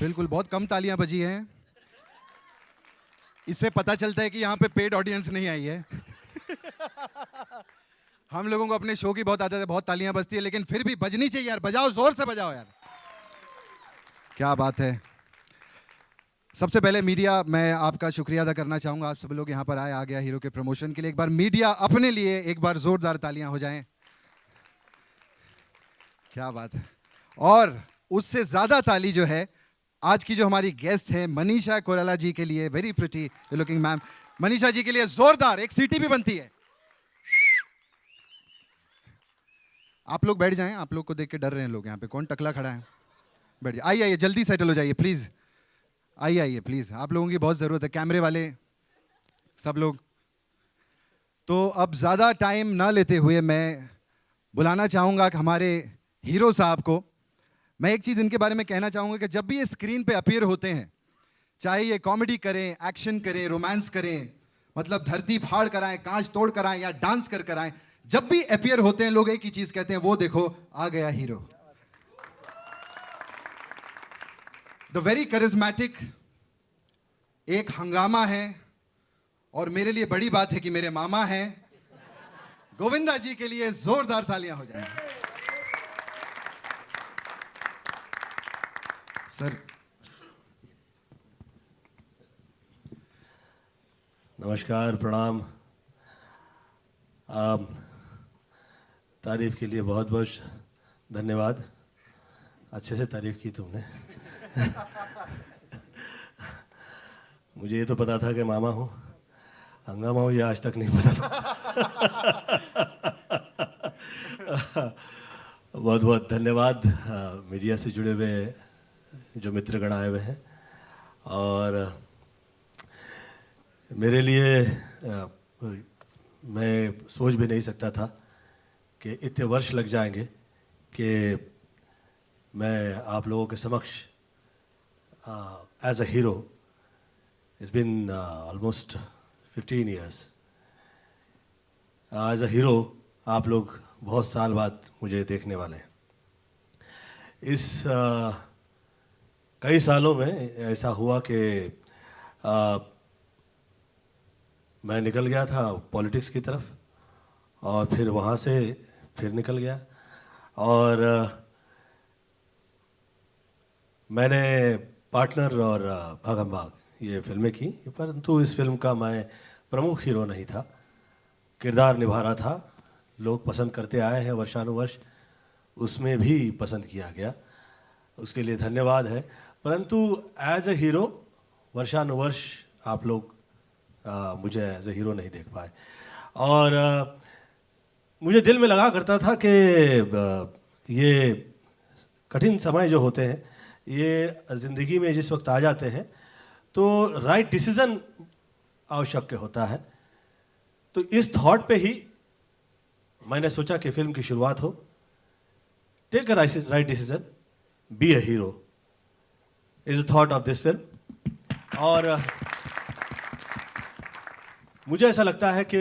बिल्कुल, बहुत कम तालियां बजी हैं। इससे पता चलता है कि यहाँ पे पेड ऑडियंस नहीं आई है। हम लोगों को अपने शो की बहुत आदत है, बहुत तालियां बजती है, लेकिन फिर भी बजनी चाहिए यार। बजाओ, जोर से बजाओ यार। क्या बात है। सबसे पहले मीडिया, मैं आपका शुक्रिया अदा करना चाहूंगा। आप सब लोग यहाँ पर आए, आ गया हीरो के प्रमोशन के लिए। एक बार मीडिया अपने लिए एक बार जोरदार तालियां हो जाएं। क्या बात है। और उससे ज्यादा ताली जो है आज की जो हमारी गेस्ट है मनीषा कोइराला जी के लिए। Very pretty looking ma'am. Manisha ji के लिए जोरदार एक सीटी भी बनती है। आप लोग बैठ जाएं, आप लोग को देख के डर रहे हैं लोग। यहाँ पे कौन टकला खड़ा है? बैठ जाइए। आइए आइए, जल्दी सेटल हो जाइए प्लीज। आइए आइए प्लीज, आप लोगों की बहुत जरूरत है। कैमरे वाले सब लोग। तो अब ज्यादा टाइम ना लेते हुए मैं बुलाना चाहूंगा कि हमारे हीरो साहब को। मैं एक चीज इनके बारे में कहना चाहूंगा कि जब भी ये स्क्रीन पे अपीयर होते हैं, चाहे ये कॉमेडी करें, एक्शन करें, रोमांस करें, मतलब धरती फाड़ कर आए, कांच तोड़ कर आए, या डांस कर आए, जब भी अपीयर होते हैं लोग एक ही चीज कहते हैं, वो देखो आ गया हीरो। द वेरी करिज्मेटिक, एक हंगामा है। और मेरे लिए बड़ी बात है कि मेरे मामा हैं। गोविंदा जी के लिए जोरदार तालियां हो जाएं। सर। नमस्कार, प्रणाम। आप तारीफ़ के लिए बहुत बहुत धन्यवाद। अच्छे से तारीफ़ की तुमने। मुझे ये तो पता था कि मामा हूँ, हंगामा हूँ ये आज तक नहीं पता था। बहुत बहुत धन्यवाद मीडिया से जुड़े हुए जो मित्रगण आए हुए हैं। और मेरे लिए मैं सोच भी नहीं सकता था कि इतने वर्ष लग जाएंगे कि मैं आप लोगों के समक्ष as a hero, it's been almost 15 years as a hero आप लोग बहुत साल बाद मुझे देखने वाले हैं। इस कई सालों में ऐसा हुआ कि मैं निकल गया था पॉलिटिक्स की तरफ, और फिर वहाँ से फिर निकल गया। और मैंने पार्टनर और भागम भाग ये फिल्में की, परंतु इस फिल्म का मैं प्रमुख हीरो नहीं था, किरदार निभा रहा था। लोग पसंद करते आए हैं वर्षानुवर्ष, उसमें भी पसंद किया गया, उसके लिए धन्यवाद है। परंतु एज ए हीरो वर्षानुवर्ष आप लोग मुझे एज ए हीरो नहीं देख पाए। और मुझे दिल में लगा करता था कि ये कठिन समय जो होते हैं, ये ज़िंदगी में जिस वक्त आ जाते हैं तो राइट डिसीज़न आवश्यक होता है। तो इस थॉट पे ही मैंने सोचा कि फिल्म की शुरुआत हो। Take a right decision, be a hero is the thought of this film. और मुझे ऐसा लगता है कि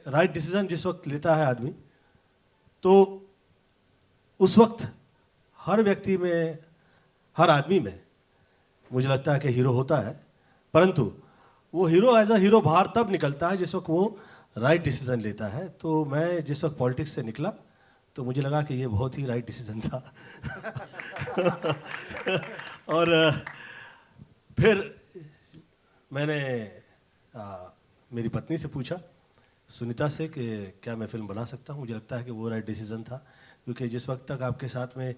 राइट डिसीजन जिस वक्त लेता है आदमी, तो उस वक्त हर व्यक्ति में, हर आदमी में मुझे लगता है कि हीरो होता है। परंतु वो हीरो एज अ हीरो बाहर तब निकलता है जिस वक्त वो राइट डिसीजन लेता है। तो मैं जिस वक्त पॉलिटिक्स से निकला तो मुझे लगा कि ये बहुत ही राइट डिसीजन था। और फिर मैंने मेरी पत्नी से पूछा, सुनीता से, कि क्या मैं फ़िल्म बना सकता हूँ। मुझे लगता है कि वो राइट डिसीज़न था, क्योंकि जिस वक्त तक आपके साथ में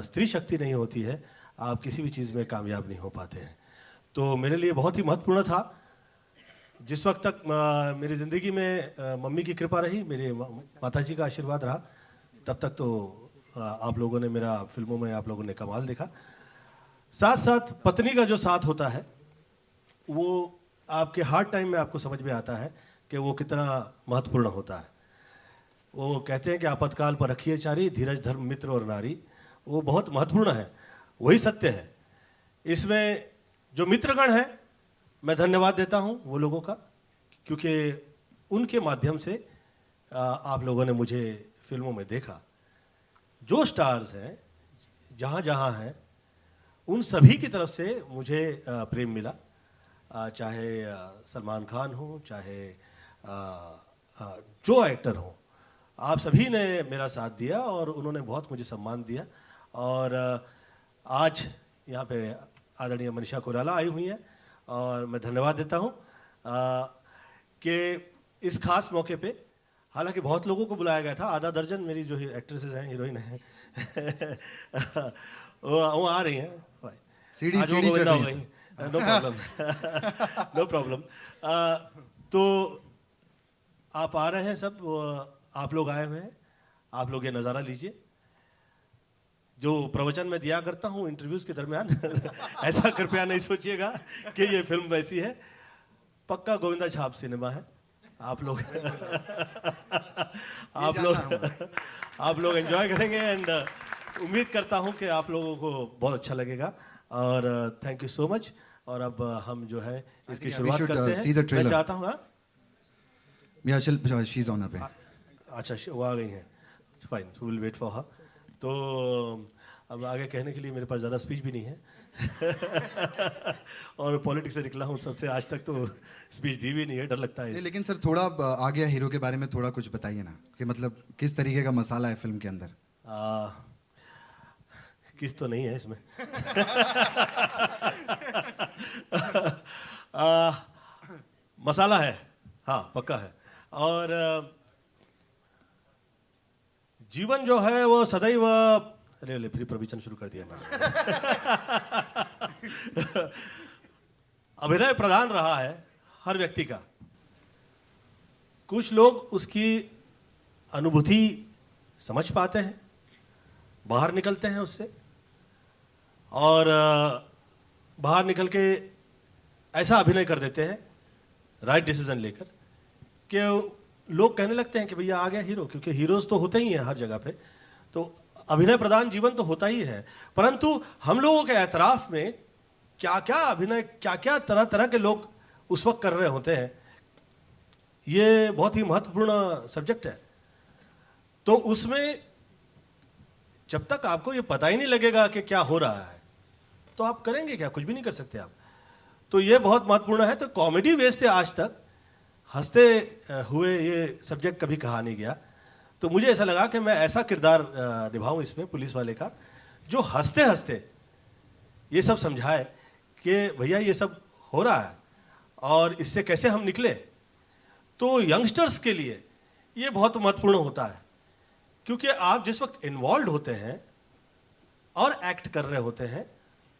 स्त्री शक्ति नहीं होती है, आप किसी भी चीज़ में कामयाब नहीं हो पाते हैं। तो मेरे लिए बहुत ही महत्वपूर्ण था। जिस वक्त तक मेरी ज़िंदगी में मम्मी की कृपा रही, मेरे माता जी का आशीर्वाद रहा, तब तक तो आप लोगों ने मेरा फिल्मों में आप लोगों ने कमाल देखा। साथ साथ पत्नी का जो साथ होता है, वो आपके हार्ड टाइम में आपको समझ में आता है कि वो कितना महत्वपूर्ण होता है। वो कहते हैं कि आपातकाल पर रखिए चारी, धीरज धर्म मित्र और नारी। वो बहुत महत्वपूर्ण है, वही सत्य है। इसमें जो मित्रगण हैं, मैं धन्यवाद देता हूँ वो लोगों का, क्योंकि उनके माध्यम से आप लोगों ने मुझे फिल्मों में देखा। जो स्टार्स हैं जहाँ जहाँ हैं, उन सभी की तरफ से मुझे प्रेम मिला, चाहे सलमान खान हो, चाहे जो एक्टर हो, आप सभी ने मेरा साथ दिया और उन्होंने बहुत मुझे सम्मान दिया। और आज यहाँ पे आदरणीय मनीषा कोइराला आई हुई हैं और मैं धन्यवाद देता हूँ कि इस खास मौके पे, हालांकि बहुत लोगों को बुलाया गया था, आधा दर्जन मेरी जो एक्ट्रेसेस हैं, हीरोइन हैं वो आ रही हैं। सीढ़ी आज वो सीढ़ी चढ़ गोविंदा हो रही गई, हैं। No problem no problem. तो आप आ रहे हैं सब, आप लोग आए हुए हैं, आप लोग ये नज़ारा लीजिए। जो प्रवचन मैं दिया करता हूँ इंटरव्यूज़ के दरमियान ऐसा कृपया नहीं सोचिएगा कि ये फिल्म वैसी है, पक्का गोविंदा छाप सिनेमा है। आप लोग आप लोग एंजॉय करेंगे एंड उम्मीद करता हूँ कि आप लोगों को बहुत अच्छा लगेगा। और थैंक यू सो मच। और अब हम जो है इसकी शुरुआत करते हैं। मैं चाहता हूँ Yeah, she's on her way. अच्छा, वो आ गई हैं, fine, will wait for her. तो अब आगे कहने के लिए मेरे पास ज़्यादा स्पीच भी नहीं है और पॉलिटिक्स से निकला हूँ सबसे, आज तक तो स्पीच दी भी नहीं है, डर लगता है। लेकिन सर थोड़ा आ गया हीरो के बारे में थोड़ा कुछ बताइए ना, कि मतलब किस तरीके का मसाला है फिल्म के अंदर। किस तो नहीं है इसमें मसाला है, हाँ पक्का है। और जीवन जो है वो सदैव, अरे फिर प्रवचन शुरू कर दिया मैंने अभिनय प्रधान रहा है हर व्यक्ति का। कुछ लोग उसकी अनुभूति समझ पाते हैं, बाहर निकलते हैं उससे, और बाहर निकल के ऐसा अभिनय कर देते हैं राइट डिसीजन लेकर कि लोग कहने लगते हैं कि भैया आ गया हीरो, क्योंकि हीरोज तो होते ही हैं हर जगह पे। तो अभिनय प्रधान जीवन तो होता ही है, परंतु हम लोगों के एतराफ में क्या क्या अभिनय, क्या क्या तरह तरह के लोग उस वक्त कर रहे होते हैं, ये बहुत ही महत्वपूर्ण सब्जेक्ट है। तो उसमें जब तक आपको ये पता ही नहीं लगेगा कि क्या हो रहा है, तो आप करेंगे क्या? कुछ भी नहीं कर सकते आप। तो ये बहुत महत्वपूर्ण है। तो कॉमेडी वे से आज तक हंसते हुए ये सब्जेक्ट कभी कहा नहीं गया। तो मुझे ऐसा लगा कि मैं ऐसा किरदार निभाऊं इसमें पुलिस वाले का, जो हंसते हंसते ये सब समझाए कि भैया ये सब हो रहा है और इससे कैसे हम निकले। तो यंगस्टर्स के लिए ये बहुत महत्वपूर्ण होता है, क्योंकि आप जिस वक्त इन्वॉल्व होते हैं और एक्ट कर रहे होते हैं,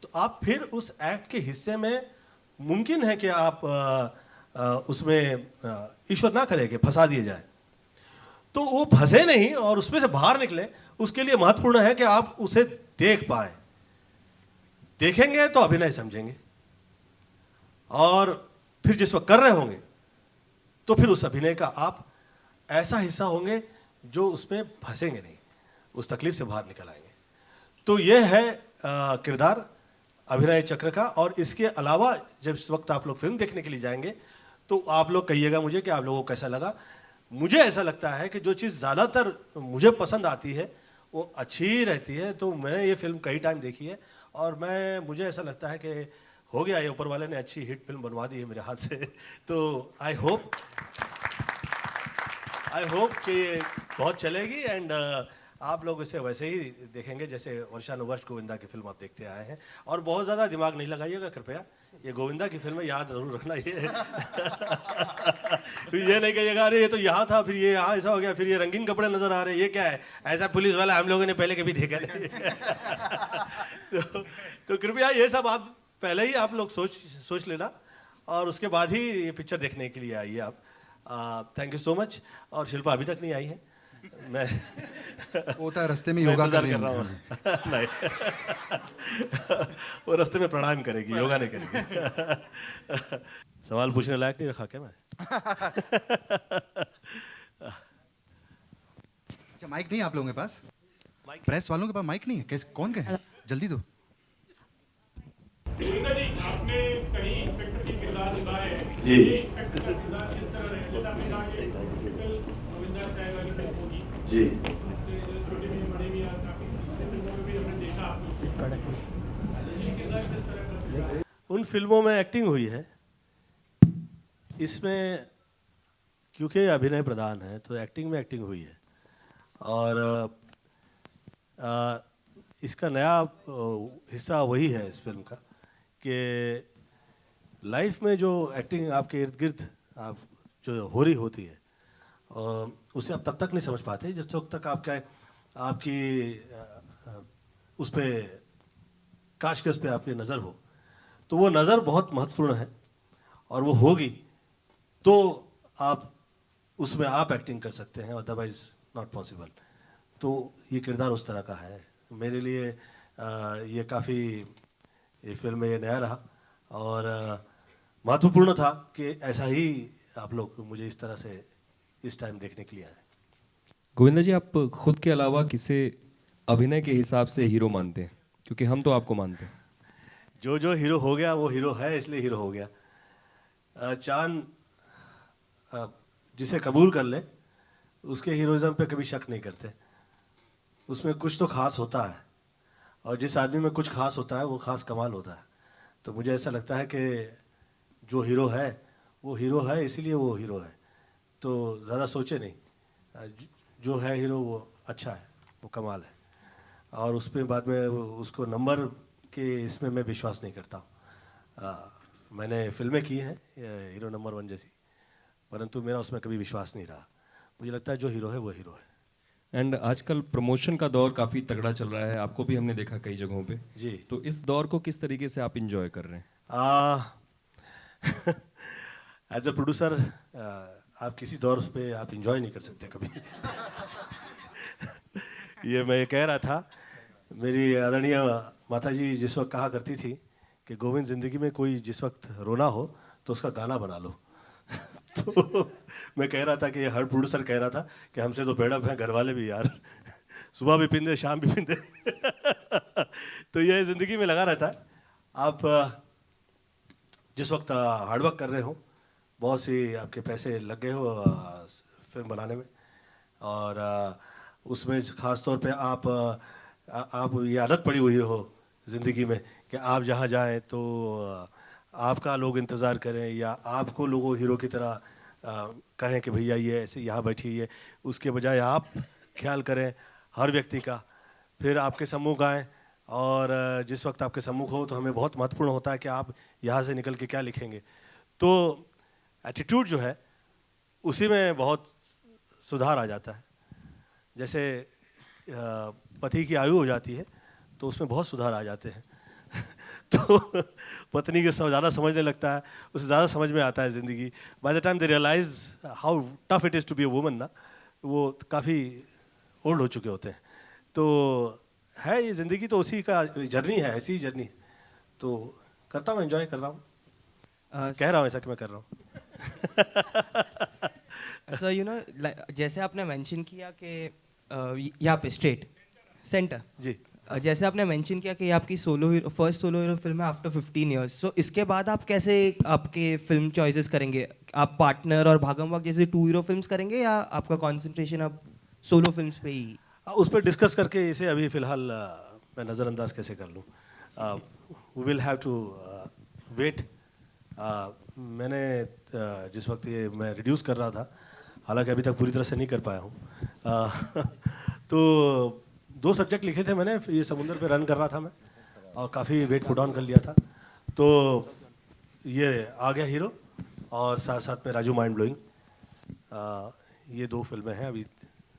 तो आप फिर उस एक्ट के हिस्से में मुमकिन है कि आप उसमें ईश्वर ना करे कि फंसा दिए जाए, तो वो फंसे नहीं और उसमें से बाहर निकले। उसके लिए महत्वपूर्ण है कि आप उसे देख पाए। देखेंगे तो अभिनय समझेंगे, और फिर जिस वक्त कर रहे होंगे तो फिर उस अभिनय का आप ऐसा हिस्सा होंगे जो उसमें फंसेंगे नहीं, उस तकलीफ से बाहर निकल आएंगे। तो ये है किरदार अभिनय चक्र का। और इसके अलावा जब इस वक्त आप लोग फिल्म देखने के लिए जाएंगे तो आप लोग कहिएगा मुझे कि आप लोगों को कैसा लगा। मुझे ऐसा लगता है कि जो चीज़ ज़्यादातर मुझे पसंद आती है वो अच्छी रहती है। तो मैंने ये फिल्म कई टाइम देखी है और मुझे ऐसा लगता है कि हो गया, ये ऊपर वाले ने अच्छी हिट फिल्म बनवा दी है मेरे हाथ से। तो आई होप कि ये बहुत चलेगी एंड आप लोग इसे वैसे ही देखेंगे जैसे वर्षानुवर्ष गोविंदा की फिल्म आप देखते आए हैं। और बहुत ज़्यादा दिमाग नहीं लगाइएगा कृपया, ये गोविंदा की फिल्म है, याद ज़रूर रखना ये फिर ये नहीं कहिएगा अरे ये तो यहाँ था, फिर ये यहाँ ऐसा हो गया, फिर ये रंगीन कपड़े नज़र आ रहे हैं, ये क्या है, ऐसा पुलिस वाला हम लोगों ने पहले कभी देखा नहीं तो कृपया ये सब आप पहले ही आप लोग सोच लेना और उसके बाद ही ये पिक्चर देखने के लिए आइए आप। Thank you so much. और शिल्पा अभी तक नहीं आई है, मैं होता है रास्ते में योगा कर रहा हूँ नहीं वो रास्ते में प्राणायाम करेगी, योगा नहीं करेगी सवाल पूछने लायक नहीं रखा क्या मैं अच्छा माइक नहीं आप लोगों के पास? प्रेस वालों के पास माइक नहीं है? कैसे, कौन कहे? जल्दी दो। आपने कहीं इंस्पेक्टर की किरदार निभाया है जी। इंस्पेक्टर का किरदार किस तरह रहे? जैसे आपने कहा कि हॉस्पिटल गोविंदा साहब वाली फिल्म होगी जी, छोटे भी बड़े भी काफी फिल्मों में भी हमने देखा आपको, लेकिन फिल्मों में एक्टिंग हुई है, इसमें क्योंकि अभिनय प्रधान है तो एक्टिंग में एक्टिंग हुई है। और इसका नया हिस्सा वही है इस फिल्म का कि लाइफ में जो एक्टिंग आपके इर्द गिर्द आप जो हो रही होती है उसे आप तब तक नहीं समझ पाते जब तक आपकी उस पर काश के उस पर आपकी नज़र हो। तो वो नज़र बहुत महत्वपूर्ण है और वो होगी तो आप उसमें आप एक्टिंग कर सकते हैं, अदरवाइज नॉट पॉसिबल। तो ये किरदार उस तरह का है मेरे लिए। ये काफ़ी ये फिल्म में ये नया रहा और महत्वपूर्ण था कि ऐसा ही आप लोग मुझे इस तरह से इस टाइम देखने के लिए आए। गोविंदा जी, आप खुद के अलावा किसे अभिनय के हिसाब से हीरो मानते हैं? क्योंकि हम तो आपको मानते हैं। जो जो हीरो हो गया वो हीरो है, इसलिए हीरो हो गया। चांद जिसे कबूल कर ले उसके हीरोइज्म पे कभी शक नहीं करते। उसमें कुछ तो खास होता है और जिस आदमी में कुछ खास होता है वो खास कमाल होता है। तो मुझे ऐसा लगता है कि जो हीरो है वो हीरो है, इसीलिए वो हीरो है। तो ज़्यादा सोचे नहीं, जो है हीरो वो अच्छा है, वो कमाल है। और उस पर बाद में उसको नंबर के इसमें मैं विश्वास नहीं करता हूँ। मैंने फिल्में की हैं हीरो नंबर 1 जैसी, परंतु मेरा उसमें कभी विश्वास नहीं रहा। मुझे लगता है जो हीरो है वो हीरो है। एंड आजकल प्रमोशन का दौर काफ़ी तगड़ा चल रहा है, आपको भी हमने देखा कई जगहों पे। जी। तो इस दौर को किस तरीके से आप इंजॉय कर रहे हैं? एज अ प्रोड्यूसर आप किसी दौर पे आप इंजॉय नहीं कर सकते कभी। ये मैं कह रहा था, मेरी आदरणीय माता जी जिस वक्त कहा करती थी कि गोविंद ज़िंदगी में कोई जिस वक्त रोना हो तो उसका गाना बना लो। तो मैं कह रहा था कि हर प्रोड्यूसर कह रहा था कि हमसे तो बेड़प है, घर वाले भी यार सुबह भी पींदे शाम भी पींदे। तो ये ज़िंदगी में लगा रहता है। आप जिस वक्त हार्डवर्क कर रहे हो, बहुत सी आपके पैसे लग गए हो फिल्म बनाने में, और उसमें ख़ास तौर पे आप ये आदत पड़ी हुई हो ज़िंदगी में कि आप जहाँ जाएं तो आपका लोग इंतज़ार करें या आपको लोगों हीरो की तरह कहें कि भैया ये ऐसे यहाँ बैठिए। उसके बजाय आप ख्याल करें हर व्यक्ति का, फिर आपके सम्मुख आएँ और जिस वक्त आपके सम्मुख हो तो हमें बहुत महत्वपूर्ण होता है कि आप यहाँ से निकल के क्या लिखेंगे। तो एटीट्यूड जो है उसी में बहुत सुधार आ जाता है। जैसे पति की आयु हो जाती है तो उसमें बहुत सुधार आ जाते हैं। तो पत्नी को ज़्यादा समझने लगता है, उसे ज़्यादा समझ में आता है ज़िंदगी। By the time they realise how tough it is to be a woman ना, वो काफ़ी ओल्ड हो चुके होते हैं। तो है ये ज़िंदगी तो उसी का जर्नी है, ऐसी ही जर्नी है। तो करता हूँ, एंजॉय कर रहा हूँ। कह रहा हूँ ऐसा कि मैं कर रहा हूँ। सर यू नो जैसे आपने मेंशन किया कि यहाँ पे स्ट्रेट सेंटर जी, जैसे आपने मेंशन किया कि ये आपकी फर्स्ट सोलो हीरो फिल्म है आफ्टर 15 इयर्स। सो इसके बाद आप कैसे आपके फिल्म चॉइसेस करेंगे? आप पार्टनर और भागम भाग जैसे 2 हीरो फिल्म्स करेंगे या आपका कंसंट्रेशन अब सोलो फिल्म्स पे ही? उस पर डिस्कस करके इसे अभी फ़िलहाल मैं नज़रअंदाज कैसे कर लूँ। We will have to wait. मैंने जिस वक्त ये मैं रिड्यूस कर रहा था, हालांकि अभी तक पूरी तरह से नहीं कर पाया हूँ। तो 2 सब्जेक्ट लिखे थे मैंने, ये समुंदर पे रन कर रहा था मैं और काफ़ी वेट पुट ऑन कर लिया था। तो ये आ गया हीरो और साथ साथ में राजू माइंड ब्लोइंग। ये 2 फिल्में हैं, अभी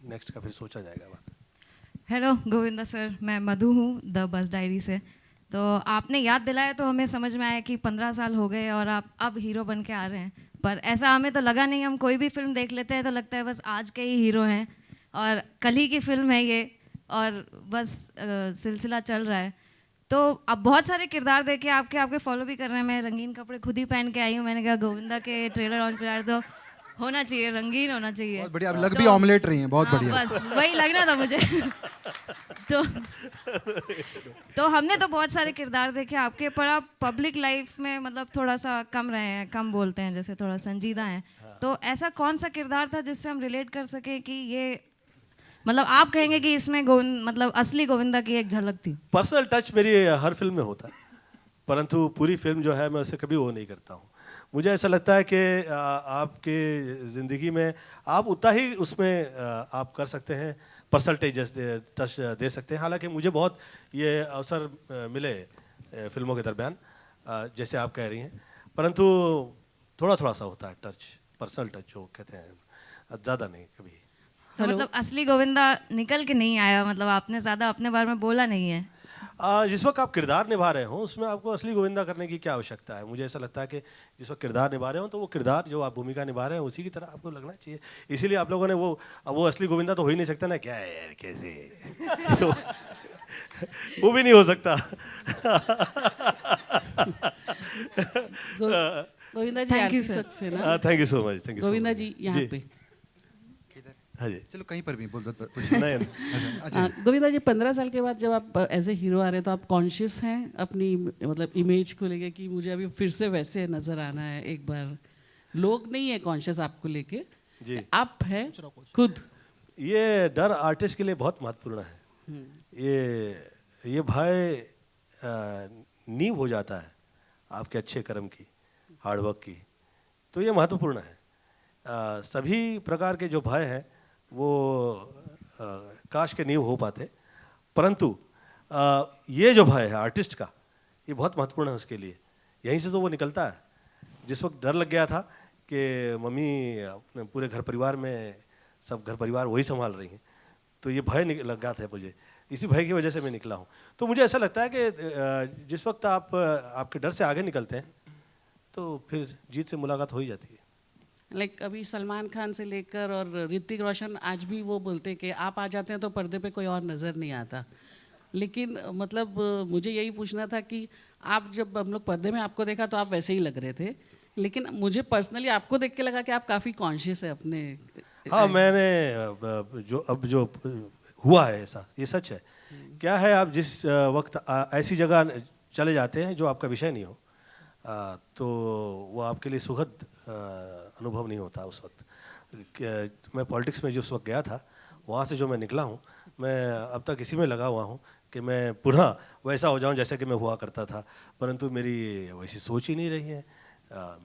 नेक्स्ट का फिर सोचा जाएगा बात। हेलो गोविंदा सर, मैं मधु हूँ द बस डायरी से। तो आपने याद दिलाया तो हमें समझ में आया कि 15 साल हो गए और आप अब हीरो बन के आ रहे हैं। पर ऐसा हमें तो लगा नहीं। हम कोई भी फिल्म देख लेते हैं तो लगता है बस आज के ही हीरो हैं और कल ही की फिल्म है ये और बस सिलसिला चल रहा है। तो अब बहुत सारे किरदार देखे आपके फॉलो भी कर रहे हैं। मैं रंगीन कपड़े खुद ही पहन के आई हूँ। मैंने कहा गोविंदा के ट्रेलर लॉन्च पे तो होना चाहिए, रंगीन होना चाहिए। बहुत बढ़िया, अब लग भी ऑमलेट रही हैं, बहुत हाँ, बढ़िया। बस वही लगना था मुझे। तो हमने तो बहुत सारे किरदार देखे आपके, पर आप पब्लिक लाइफ में मतलब थोड़ा सा कम रहे हैं, कम बोलते हैं, जैसे थोड़ा संजीदा हैं। तो ऐसा कौन सा किरदार था जिससे हम रिलेट कर सके कि ये मतलब आप कहेंगे कि इसमें गोविंद मतलब असली गोविंदा की एक झलक थी? पर्सनल टच मेरी हर फिल्म में होता है। परंतु पूरी फिल्म जो है मैं उसे कभी वो नहीं करता हूँ। मुझे ऐसा लगता है कि आपके ज़िंदगी में आप उतना ही उसमें आप कर सकते हैं, परसेंटेज टच दे सकते हैं। हालांकि मुझे बहुत ये अवसर मिले फिल्मों के दरमियान, जैसे आप कह रही हैं, परंतु थोड़ा थोड़ा सा होता है टच, पर्सनल टच जो कहते हैं, ज़्यादा नहीं कभी। तो मतलब असली गोविंदा निकल के नहीं आया, मतलब आपने ज़्यादा अपने बारे में बोला नहीं है। जिस वक्त आप किरदार निभा रहे हो उसमें आपको असली गोविंदा करने की क्या आवश्यकता है। मुझे ऐसा लगता है कि जिस वक्त किरदार निभा रहे हो तो वो किरदार जो आप भूमिका निभा रहे हैं उसी की तरह आपको लगना चाहिए। इसीलिए आप लोगों ने वो असली गोविंदा तो हो ही नहीं सकता ना, क्या है यार कैसे तो वो भी नहीं हो सकता। Govinda ji Thank you, Aarti sir. Saxena. Thank you so much, thank you Govinda ji यहाँ पे। हाँ जी। चलो कहीं पर भी बोल दो नहीं अच्छा गोविंदा जी 15 साल के बाद जब आप एज ए हीरो आ रहे हैं तो आप कॉन्शियस हैं अपनी मतलब इमेज को लेके कि मुझे अभी फिर से वैसे नजर आना है एक बार? लोग नहीं है कॉन्शियस आपको लेके जी। आप हैं खुद? ये डर आर्टिस्ट के लिए बहुत महत्वपूर्ण है। ये भय नींव हो जाता है आपके अच्छे कर्म की, हार्डवर्क की, तो ये महत्वपूर्ण है। सभी प्रकार के जो भय हैं वो काश के नींव हो पाते, परंतु ये जो भय है आर्टिस्ट का, ये बहुत महत्वपूर्ण है उसके लिए। यहीं से तो वो निकलता है। जिस वक्त डर लग गया था कि मम्मी अपने पूरे घर परिवार में सब घर परिवार वही संभाल रही हैं, तो ये भय लग गया था मुझे, इसी भय की वजह से मैं निकला हूँ। तो मुझे ऐसा लगता है कि जिस वक्त आप आपके डर से आगे निकलते हैं तो फिर जीत से मुलाकात हो ही जाती है। लाइक अभी सलमान खान से लेकर और ऋतिक रोशन आज भी वो बोलते हैं कि आप आ जाते हैं तो पर्दे पे कोई और नज़र नहीं आता। लेकिन मतलब मुझे यही पूछना था कि आप जब हम लोग पर्दे में आपको देखा तो आप वैसे ही लग रहे थे, लेकिन मुझे पर्सनली आपको देख के लगा कि आप काफ़ी कॉन्शियस है अपने। हाँ, मैंने जो हुआ है ऐसा, ये सच है। क्या है, आप जिस वक्त ऐसी जगह चले जाते हैं जो आपका विषय नहीं हो, तो वो आपके लिए सुखद अनुभव नहीं होता उस वक्त। मैं पॉलिटिक्स में जिस वक्त गया था, वहाँ से जो मैं निकला हूँ, मैं अब तक इसी में लगा हुआ हूँ कि मैं पुनः वैसा हो जाऊँ जैसे कि मैं हुआ करता था, परंतु मेरी वैसी सोच ही नहीं रही है।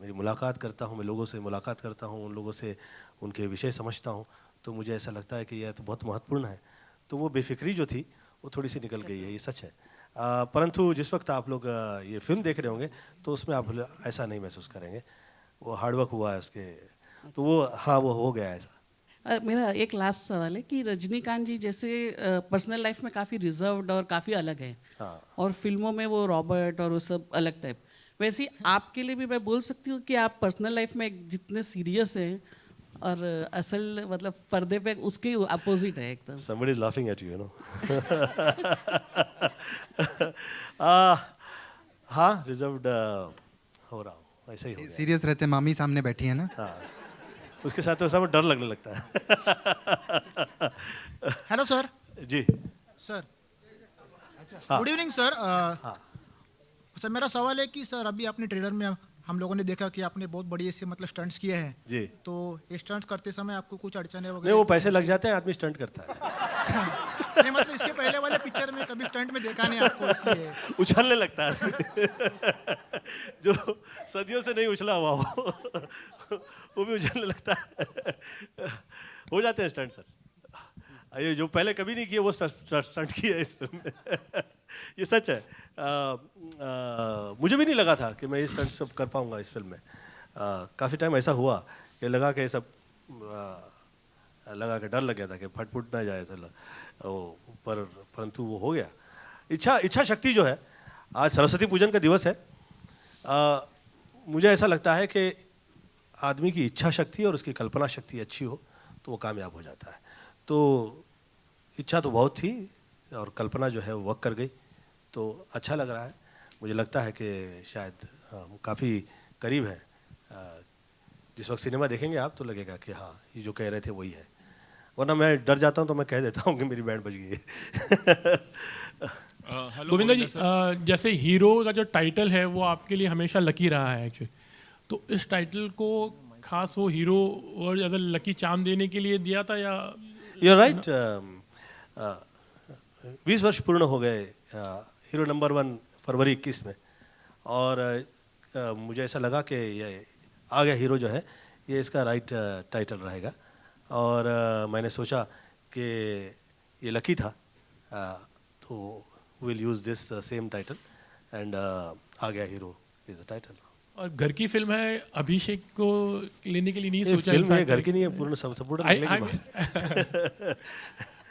मेरी मुलाकात करता हूँ, मैं लोगों से मुलाकात करता हूँ, उन लोगों से उनके विषय समझता हूँ, तो मुझे ऐसा लगता है कि यह तो बहुत महत्वपूर्ण है। तो वो बेफिक्री जो थी वो थोड़ी सी निकल गई है, ये सच है। परंतु जिस वक्त आप लोग ये फिल्म देख रहे होंगे तो उसमें आप ऐसा नहीं महसूस करेंगे। वो हार्डवर्क हुआ है उसके, तो वो हाँ वो हो गया ऐसा। मेरा एक लास्ट सवाल है कि रजनीकांत जी जैसे पर्सनल लाइफ में काफ़ी रिजर्व्ड और काफ़ी अलग हैं, हाँ। और फिल्मों में वो रॉबर्ट और वो सब अलग टाइप, वैसे ही आपके लिए भी मैं बोल सकती हूँ कि आप पर्सनल लाइफ में जितने सीरियस हैं और असल मतलब पर्दे पे उसके अपोजिट है एकदम। Somebody is laughing at you, you know. हाँ, रिजर्व्ड हो रहा हूँ, ऐसा ही हो गया। सीरियस रहते मामी सामने बैठी है ना। हाँ, उसके साथ तो सब डर लगने लगता है। Hello sir. जी सर हाँ। Good evening sir. हाँ। सर मेरा सवाल है कि सर अभी आपने ट्रेलर में हम लोगों ने देखा कि आपने बहुत बड़ी ऐसे मतलब स्टंट्स किए हैं जी। तो ये स्टंट्स करते समय आपको कुछ अड़चने वगैरह? नहीं, वो पैसे लग जाते हैं, आदमी स्टंट करता है। नहीं मतलब इसके पहले वाले पिक्चर में कभी स्टंट में देखा नहीं आपको, इसलिए उछलने लगता है। जो सदियों से नहीं उछला हुआ वो भी उछलने लगता है। हो जाते हैं स्टंट सर। ये जो पहले कभी नहीं किए वो स्टंट किए इस फिल्म में। ये सच है। मुझे भी नहीं लगा था कि मैं ये स्टंट सब कर पाऊंगा इस फिल्म में। काफ़ी टाइम ऐसा हुआ कि लगा कि सब लगा कि डर लग गया था कि फट फुट ना जाए ऐसा, परंतु वो हो गया। इच्छा शक्ति जो है, आज सरस्वती पूजन का दिवस है, मुझे ऐसा लगता है कि आदमी की इच्छा शक्ति और उसकी कल्पना शक्ति अच्छी हो तो वो कामयाब हो जाता है। तो इच्छा तो बहुत थी और कल्पना जो है वो वर्क कर गई, तो अच्छा लग रहा है। मुझे लगता है कि शायद हम काफ़ी करीब हैं। जिस वक्त सिनेमा देखेंगे आप तो लगेगा कि हाँ ये जो कह रहे थे वही है, वरना मैं डर जाता हूँ तो मैं कह देता हूँ कि मेरी बैंड बज गई है। गोविंदा जी, जैसे हीरो का जो टाइटल है वो आपके लिए हमेशा लकी रहा है एक्चुअली, तो इस टाइटल को खास वो हीरो और ज़्यादा लकी चार्म देने के लिए दिया था या? You're right. 20 वर्ष पूर्ण हो गए हीरो नंबर 1 फरवरी 21 में, और मुझे ऐसा लगा कि ये आ गया हीरो जो है ये इसका राइट टाइटल रहेगा। और मैंने सोचा कि ये लकी था, तो will use this same title and आ गया हीरो इज द टाइटल। और घर की फिल्म है, अभिषेक को लेने के लिए नहीं ये सोचा? फिल्म है घर की नहीं है, पूर्ण संपूर्ण निकलेगी बाहर।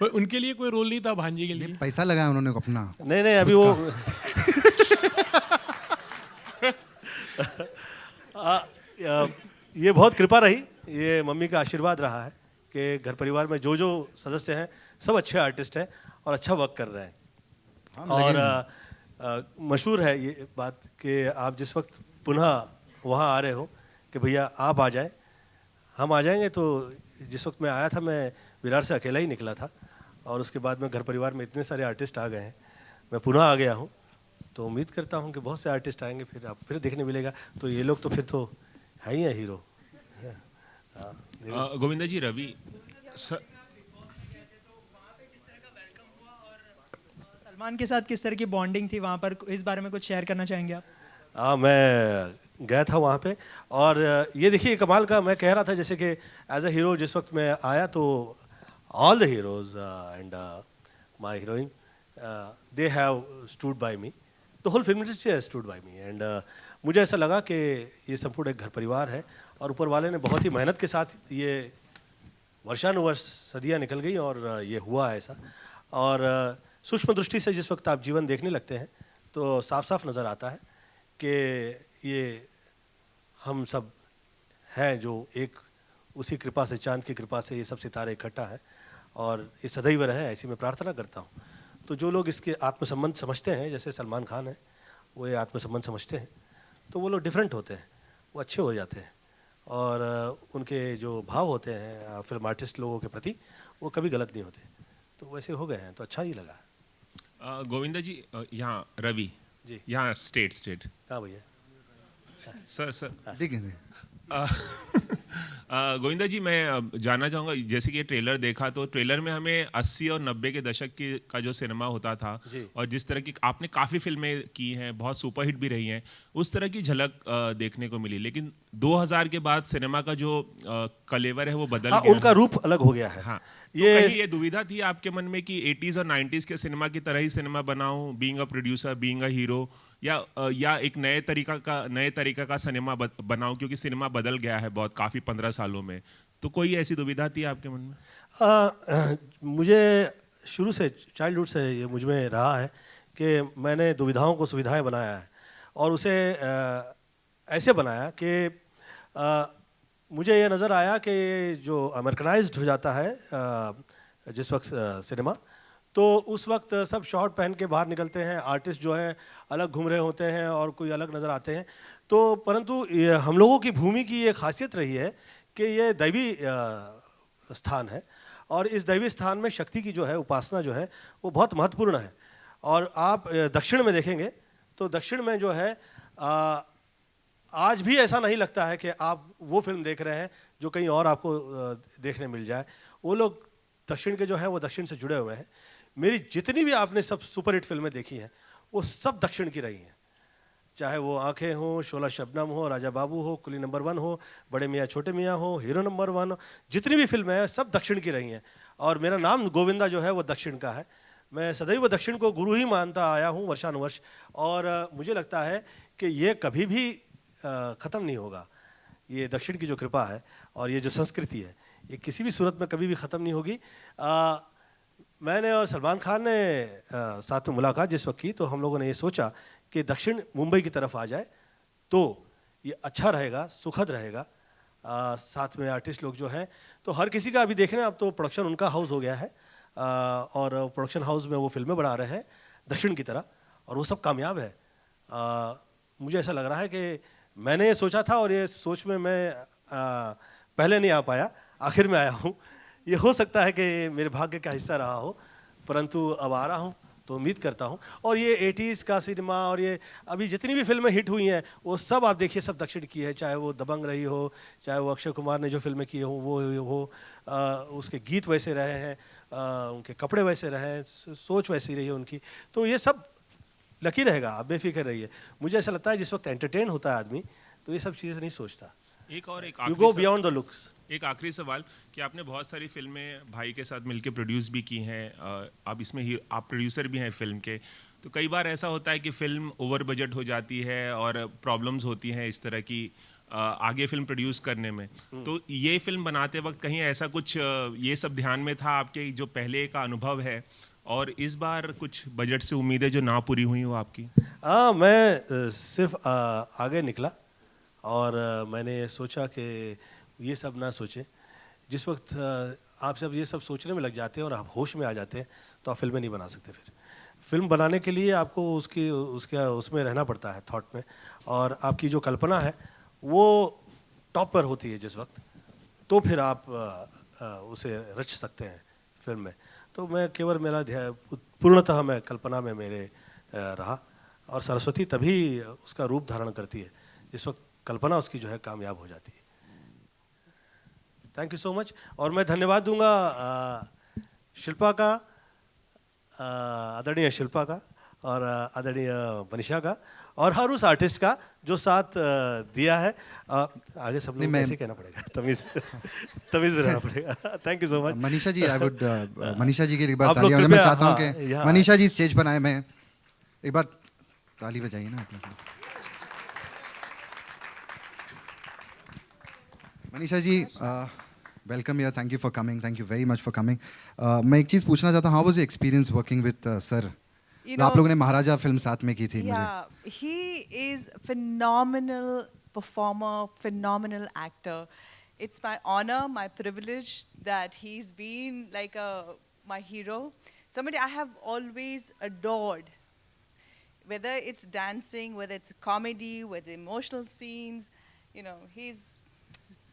पर उनके लिए कोई रोल नहीं था भांजी के लिए? पैसा लगाया उन्होंने अपना। नहीं अभी वो ये बहुत कृपा रही, ये मम्मी का आशीर्वाद रहा है कि घर परिवार में जो जो सदस्य हैं सब अच्छे आर्टिस्ट हैं और अच्छा वर्क कर रहे हैं। और मशहूर है ये बात कि आप जिस वक्त पुनः वहाँ आ रहे हो कि भैया आप आ जाएं, हम आ जाएंगे। तो जिस वक्त मैं आया था मैं विरार से अकेला ही निकला था और उसके बाद में घर परिवार में इतने सारे आर्टिस्ट आ गए हैं, मैं पुनः आ गया हूँ। तो उम्मीद करता हूँ कि बहुत से आर्टिस्ट आएंगे, फिर आप फिर देखने मिलेगा। तो ये लोग तो फिर तो है ही है हीरो। गोविंदा जी, रवि सलमान के साथ किस तरह की बॉन्डिंग थी वहाँ पर, इस बारे में कुछ शेयर करना चाहेंगे आप? मैं गया था वहाँ पे और ये देखिए कमाल का, मैं कह रहा था जैसे कि एज अ हीरो जिस वक्त मैं आया तो all the heroes and my heroine they have stood by me, the whole film industry has stood by me and मुझे ऐसा लगा कि ये संपूर्ण एक घर परिवार है और ऊपर वाले ने बहुत ही मेहनत के साथ ये वर्षानुवर्ष सदियाँ निकल गई और ये हुआ ऐसा। और सूक्ष्म दृष्टि से जिस वक्त आप जीवन देखने लगते हैं तो साफ साफ नज़र आता है कि ये हम सब हैं जो एक उसी कृपा से, चांद की कृपा से ये सब सितारे इकट्ठा है और ये सदैव रहे, ऐसी मैं प्रार्थना करता हूँ। तो जो लोग इसके आत्मसंबंध समझते हैं, जैसे सलमान खान है वो ये आत्मसंबंध समझते हैं, तो वो लोग डिफरेंट होते हैं, वो अच्छे हो जाते हैं और उनके जो भाव होते हैं फिल्म आर्टिस्ट लोगों के प्रति वो कभी गलत नहीं होते। तो वैसे हो गए हैं तो अच्छा ही लगा। गोविंदा जी, यहाँ रवि जी, यहाँ स्टेट हाँ भैया, सर देखिए गोविंदा जी, मैं जानना चाहूँगा, जैसे कि ये ट्रेलर देखा तो ट्रेलर में हमें 80 और 90 के दशक का जो सिनेमा होता था और जिस तरह की आपने काफ़ी फिल्में की हैं, बहुत सुपरहिट भी रही हैं, उस तरह की झलक देखने को मिली। लेकिन 2000 के बाद सिनेमा का जो कलेवर है वो बदल गया, उनका रूप अलग हो गया है। हाँ, ये तो कहीं ये दुविधा थी आपके मन में कि 80s और 90s के सिनेमा की तरह ही सिनेमा बनाऊं, being a producer, being a hero, या एक नए तरीका का सिनेमा बनाऊं, क्योंकि सिनेमा बदल गया है बहुत, काफ़ी 15 सालों में। तो कोई ऐसी दुविधा थी आपके मन में? मुझे शुरू से, चाइल्डहुड से ये मुझ में रहा है कि मैंने दुविधाओं को सुविधाएं बनाया है और उसे ऐसे बनाया कि मुझे ये नज़र आया कि जो अमेरिकनाइज्ड हो जाता है जिस वक्त सिनेमा, तो उस वक्त सब शॉर्ट पहन के बाहर निकलते हैं, आर्टिस्ट जो है अलग घूम रहे होते हैं और कोई अलग नज़र आते हैं। तो परंतु हम लोगों की भूमि की ये खासियत रही है कि ये दैवी स्थान है और इस दैवी स्थान में शक्ति की जो है उपासना जो है वो बहुत महत्वपूर्ण है। और आप दक्षिण में देखेंगे तो दक्षिण में जो है आज भी ऐसा नहीं लगता है कि आप वो फिल्म देख रहे हैं जो कहीं और आपको देखने मिल जाए। वो लोग दक्षिण के जो है वो दक्षिण से जुड़े हुए हैं। मेरी जितनी भी आपने सब सुपरहिट फिल्में देखी हैं वो सब दक्षिण की रही हैं, चाहे वो आंखें हो, शोला शबनम हो, राजा बाबू हो, कुली नंबर 1 हो, बड़े मियाँ छोटे मियाँ हो, हीरो नंबर 1 हो, जितनी भी फिल्में हैं सब दक्षिण की रही हैं। और मेरा नाम गोविंदा जो है वो दक्षिण का है। मैं सदैव दक्षिण को गुरु ही मानता आया हूँ वर्षानुवर्ष और मुझे लगता है कि ये कभी भी ख़त्म नहीं होगा। ये दक्षिण की जो कृपा है और ये जो संस्कृति है ये किसी भी सूरत में कभी भी ख़त्म नहीं होगी। मैंने और सलमान खान ने साथ में मुलाकात जिस वक्त की तो हम लोगों ने ये सोचा कि दक्षिण मुंबई की तरफ आ जाए तो ये अच्छा रहेगा, सुखद रहेगा। साथ में आर्टिस्ट लोग जो हैं तो हर किसी का अभी देखने, अब तो प्रोडक्शन उनका हाउस हो गया है और प्रोडक्शन हाउस में वो फिल्में बना रहे हैं दक्षिण की तरह और वो सब कामयाब है। मुझे ऐसा लग रहा है कि मैंने ये सोचा था और ये सोच में मैं पहले नहीं आ पाया, आखिर में आया हूँ। ये हो सकता है कि मेरे भाग्य का हिस्सा रहा हो, परंतु अब आ रहा हूँ तो उम्मीद करता हूँ। और ये 80s का सिनेमा और ये अभी जितनी भी फिल्में हिट हुई हैं वो सब आप देखिए सब दक्षिण की है, चाहे वो दबंग रही हो, चाहे वो अक्षय कुमार ने जो फिल्में की हों वो उसके गीत वैसे रहे हैं, उनके कपड़े वैसे रहे हैं, सोच वैसी रही है उनकी। तो ये सब लकी रहेगा, आप बेफिक्र रहिए। मुझे ऐसा लगता है जिस वक्त एंटरटेन होता है आदमी तो ये सब चीज़ें नहीं सोचता। एक you go beyond the looks. एक आखिरी सवाल कि आपने बहुत सारी फिल्में भाई के साथ मिलकर प्रोड्यूस भी की हैं, आप इसमें ही आप प्रोड्यूसर भी हैं फिल्म के, तो कई बार ऐसा होता है कि फिल्म ओवर बजट हो जाती है और प्रॉब्लम्स होती हैं इस तरह की आगे फिल्म प्रोड्यूस करने में। तो ये फिल्म बनाते वक्त कहीं ऐसा कुछ ये सब ध्यान में था आपके, जो पहले का अनुभव है और इस बार कुछ बजट से उम्मीदें जो ना पूरी हुई हो आपकी? मैं सिर्फ आगे निकला और मैंने सोचा कि ये सब ना सोचें। जिस वक्त आप सब ये सब सोचने में लग जाते हैं और आप होश में आ जाते हैं तो आप फिल्में नहीं बना सकते। फिर फिल्म बनाने के लिए आपको उसमें रहना पड़ता है, थॉट में, और आपकी जो कल्पना है वो टॉप पर होती है जिस वक्त, तो फिर आप उसे रच सकते हैं फिल्म में। तो मैं केवल मेरा पूर्णतः मैं कल्पना में मेरे रहा, और सरस्वती तभी उसका रूप धारण करती है जिस वक्त कल्पना उसकी जो है कामयाब हो जाती है। Thank you so much. और मैं धन्यवाद दूंगा शिल्पा का, आदरणीय शिल्पा का, और आदरणीय मनीषा का, और हर उस आर्टिस्ट का जो साथ दिया है। आगे सब लोग ऐसे कहना पड़ेगा, तमीज में रहना पड़ेगा। Thank you so much. Manisha ji, I would Manisha ji की एक बार तालियां, मैं चाहता हूं कि मनीषा जी स्टेज पर आए, मैं एक बार ताली बजाइए ना आप लोग। मनीषा जी, वेलकम यार, thank you for coming, thank you very much for coming. मैं एक चीज़ पूछना चाहता हूँ, how was your experience working with sir? आप लोगों ने महाराजा फिल्म साथ में की थी। Yeah, he is phenomenal performer, phenomenal actor. It's my honor, my privilege that he's been like my hero. Somebody I have always adored. Whether it's dancing, whether it's comedy, whether emotional scenes, he's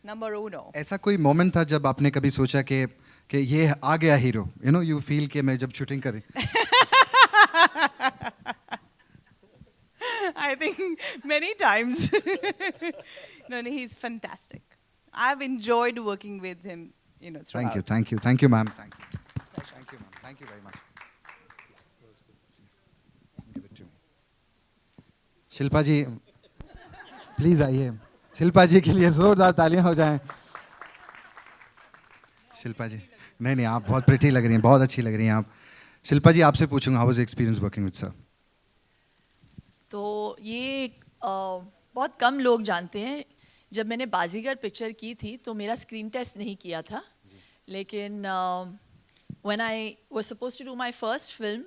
number uno. ऐसा कोई moment था जब आपने कभी सोचा कि ये आ गया हीरो, यू फील कि मैं जब शूटिंग करी? I think many times. No, he's fantastic. I've enjoyed working with him, throughout. Thank you, ma'am. Thank you, ma'am. Thank you very much. Give it to me. Shilpa ji, please आइए। शिल्पा जी के लिए जोरदार तालियां हो जाएं। शिल्पा जी, नहीं, आप बहुत प्रिटी लग रही हैं, बहुत अच्छी लग रही हैं आप। शिल्पा जी, आपसे पूछूंगा, how was experience working with sir? तो ये बहुत कम लोग जानते हैं, जब मैंने बाजीगर पिक्चर की थी तो मेरा स्क्रीन टेस्ट नहीं किया था, लेकिन when I was supposed to do my first film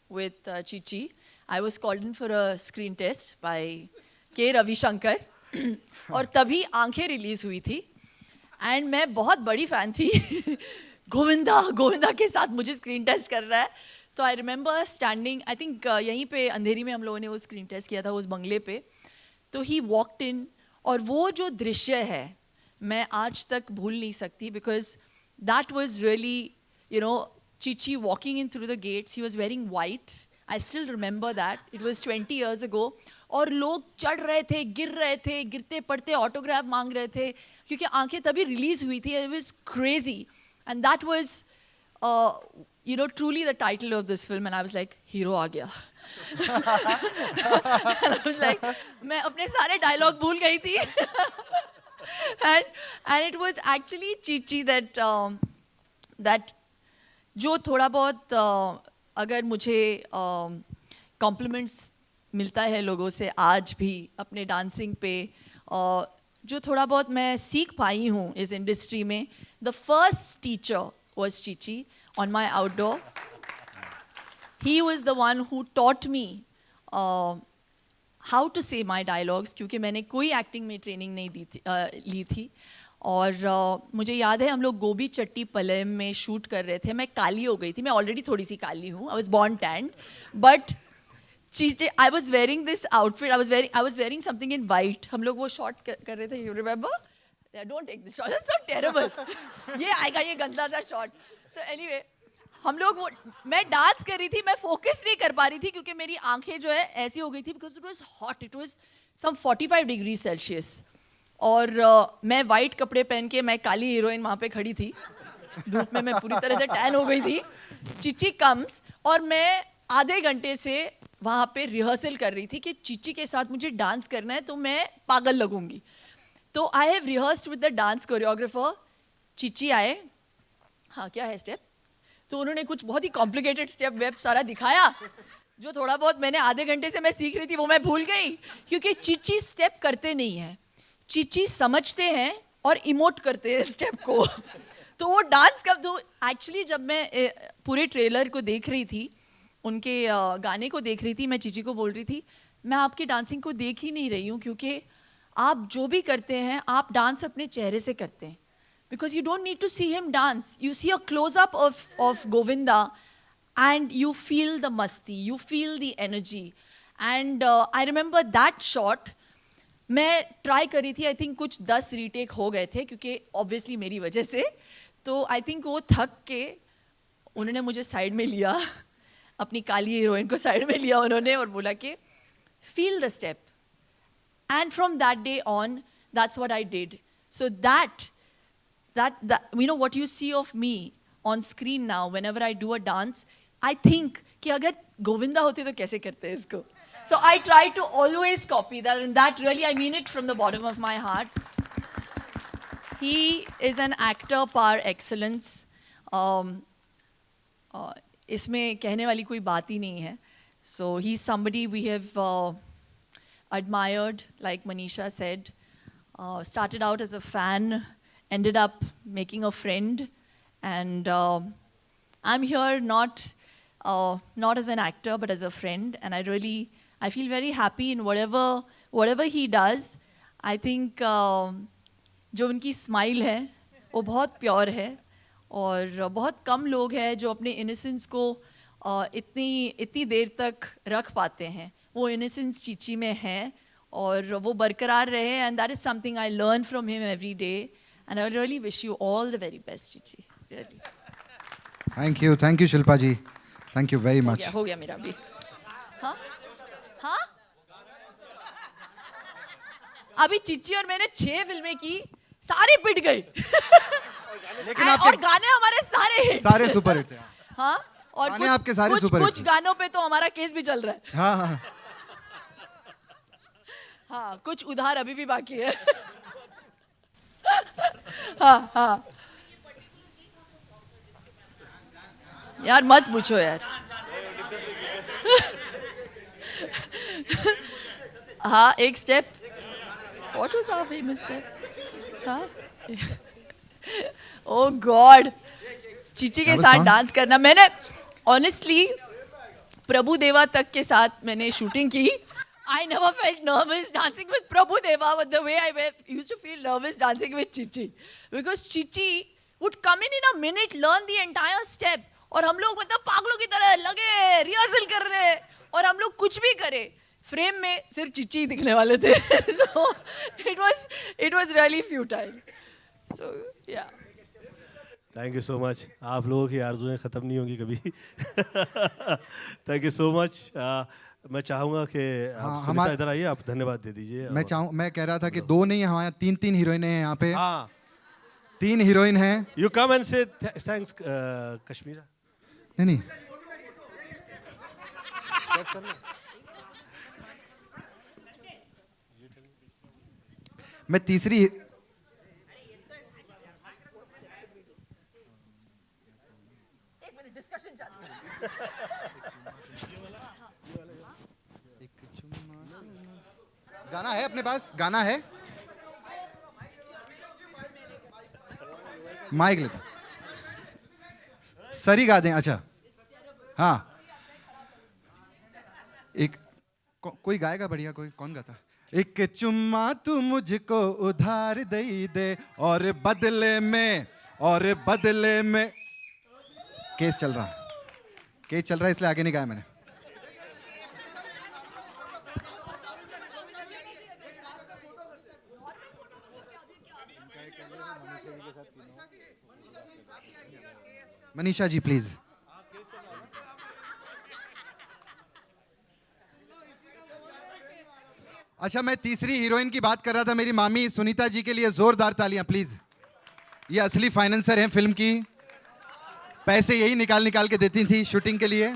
with Chichi, I was called in for a screen test by K Ravishankar और तभी आंखें रिलीज हुई थी, एंड मैं बहुत बड़ी फ़ैन थी। गोविंदा के साथ मुझे स्क्रीन टेस्ट कर रहा है, तो I remember standing, I think यहीं पे अंधेरी में हम लोगों ने वो स्क्रीन टेस्ट किया था, उस बंगले पे। तो ही वॉकड इन, और वो जो दृश्य है मैं आज तक भूल नहीं सकती, because that was really Chichi walking in through the gates. He was wearing white. I still remember that. It was 20 years ago. और लोग चढ़ रहे थे, गिर रहे थे, गिरते पड़ते ऑटोग्राफ मांग रहे थे, क्योंकि आंखें तभी रिलीज हुई थी. It was crazy, and that was truly the title of this film. And I was like, hero आ गया. And I was like, मैं अपने सारे डायलॉग भूल गई थी. and it was actually Chichi that जो थोड़ा बहुत अगर मुझे कॉम्प्लीमेंट्स मिलता है लोगों से आज भी अपने डांसिंग पे, जो थोड़ा बहुत मैं सीख पाई हूँ इस इंडस्ट्री में, the first teacher was Chichi on my outdoor. He was the one who taught me how to say my dialogues, क्योंकि मैंने कोई एक्टिंग में ट्रेनिंग नहीं ली थी. और मुझे याद है हम लोग गोभी चट्टी पलेम में शूट कर रहे थे. मैं काली हो गई थी, मैं ऑलरेडी थोड़ी सी काली हूँ, I was born tanned, but I was wearing this outfit, I was wearing something in white. हम लोग वो शॉट कर रहे थे, you remember? Don't take this shot, it's so terrible. ये आएगा ये गंदा सा शॉट. सो एनीवे, हम लोग मैं डांस कर रही थी, मैं फोकस नहीं कर पा रही थी क्योंकि मेरी आंखें जो है ऐसी हो गई थी, because it was hot, it was some 45 degree Celsius. और मैं वाइट कपड़े पहन के, मैं काली हीरोइन वहाँ पे खड़ी थी धूप में, मैं पूरी तरह से टैन हो गई थी. चिची कम्स और मैं आधे घंटे से वहाँ पे रिहर्सल कर रही थी कि चीची के साथ मुझे डांस करना है तो मैं पागल लगूंगी. तो I have rehearsed with the dance choreographer. Chichi आए, हाँ क्या है स्टेप, तो उन्होंने कुछ बहुत ही कॉम्प्लिकेटेड स्टेप वेब सारा दिखाया, जो थोड़ा बहुत मैंने आधे घंटे से मैं सीख रही थी वो मैं भूल गई, क्योंकि चीची स्टेप करते नहीं हैं, चीची समझते हैं और इमोट करते हैं स्टेप को. तो वो डांस का तो एक्चुअली जब मैं पूरे ट्रेलर को देख रही थी, उनके गाने को देख रही थी, मैं चीची को बोल रही थी मैं आपकी डांसिंग को देख ही नहीं रही हूँ, क्योंकि आप जो भी करते हैं आप डांस अपने चेहरे से करते हैं. Because you don't need to see him dance. You see a close-up of Govinda and you feel the masti, you feel the energy. And I remember that shot, मैं try करी थी, I think कुछ 10 retake हो गए थे, क्योंकि obviously मेरी वजह से. तो I think वो थक के उन्होंने मुझे साइड में लिया, अपनी काली हीरोइन को साइड में लिया उन्होंने और बोला कि feel the step. And from that day on, that's what I did. So that you know what you see of me on screen now whenever I do a dance, I think कि अगर गोविंदा होते तो कैसे करते हैं इसको. So I try to always copy that, and that really I mean it from the bottom of my heart. He is an actor par excellence. इसमें कहने वाली कोई बात ही नहीं है. So he's somebody we have admired, like Manisha said. Started out as a fan, ended up making a friend, and I'm here not as an actor but as a friend, and I feel very happy in whatever he does. I think जो उनकी smile है वो बहुत pure है, और बहुत कम लोग हैं जो अपने इनोसेंस को इतनी देर तक रख पाते हैं. वो इनोसेंस चीची में है और वो बरकरार रहे, and that is something I learn from him every day. And I really wish you all the very best, Chichi. Really. Thank you, Shilpa ji. Thank you very much. हो गया मेरा भी. हाँ? हाँ? अभी चिच्ची और मैंने 6 फिल्में की, सारी पिट गई. लेकिन और गाने हमारे सारे सुपर हिट थे. हाँ? और गाने आपके सारे सुपर हिट कुछ गानों पे तो हमारा केस भी चल रहा है. हाँ. हाँ, कुछ उधार अभी भी बाकी है. हाँ. यार मत पूछो यार. हाँ, एक step. What was our famous step? हाँ. Oh God. चीची के साथ डांस करना, मैंने honestly प्रभु देवा तक के साथ मैंने शूटिंग की. I never felt nervous dancing with Prabhu Deva, but the way I used to feel nervous dancing with Chichi, because Chichi would come in a minute, learn the entire step, और हम लोग मतलब पागलों की तरह लगे rehearsal कर रहे हैं, और हम लोग कुछ भी करें फ्रेम में सिर्फ चिच्ची ही दिखने वाले थे. So it was really futile. So yeah. Thank you so much. आप लोगों की आरज़ुएं ख़त्म नहीं होंगी कभी. Thank you so much. मैं चाहूँगा कि आप सुनीता इधर आइए, आप धन्यवाद दे दीजिए. मैं कह रहा था कि 2 नहीं, हमारे 3 हीरोइनें हैं यहाँ पे. हाँ, 3 हीरोइन हैं. यू कम एंड से थैंक्स कश्मीरा. नहीं. मैं तीसरी गाना है अपने पास, गाना है. माइक लेता सरी गा दें. अच्छा हाँ, एक कोई गाएगा बढ़िया. कौन गाता? एक चुम्मा तू मुझको उधार दे और बदले में केस चल रहा है इसलिए आगे नहीं गाया मैंने. मनीषा जी प्लीज. अच्छा, मैं तीसरी हीरोइन की बात कर रहा था, मेरी मामी सुनीता जी के लिए जोरदार तालियां प्लीज. ये असली फाइनेंसर हैं फिल्म की, पैसे यही निकाल के देती थी शूटिंग के लिए.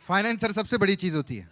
फाइनेंसर सबसे बड़ी चीज होती है.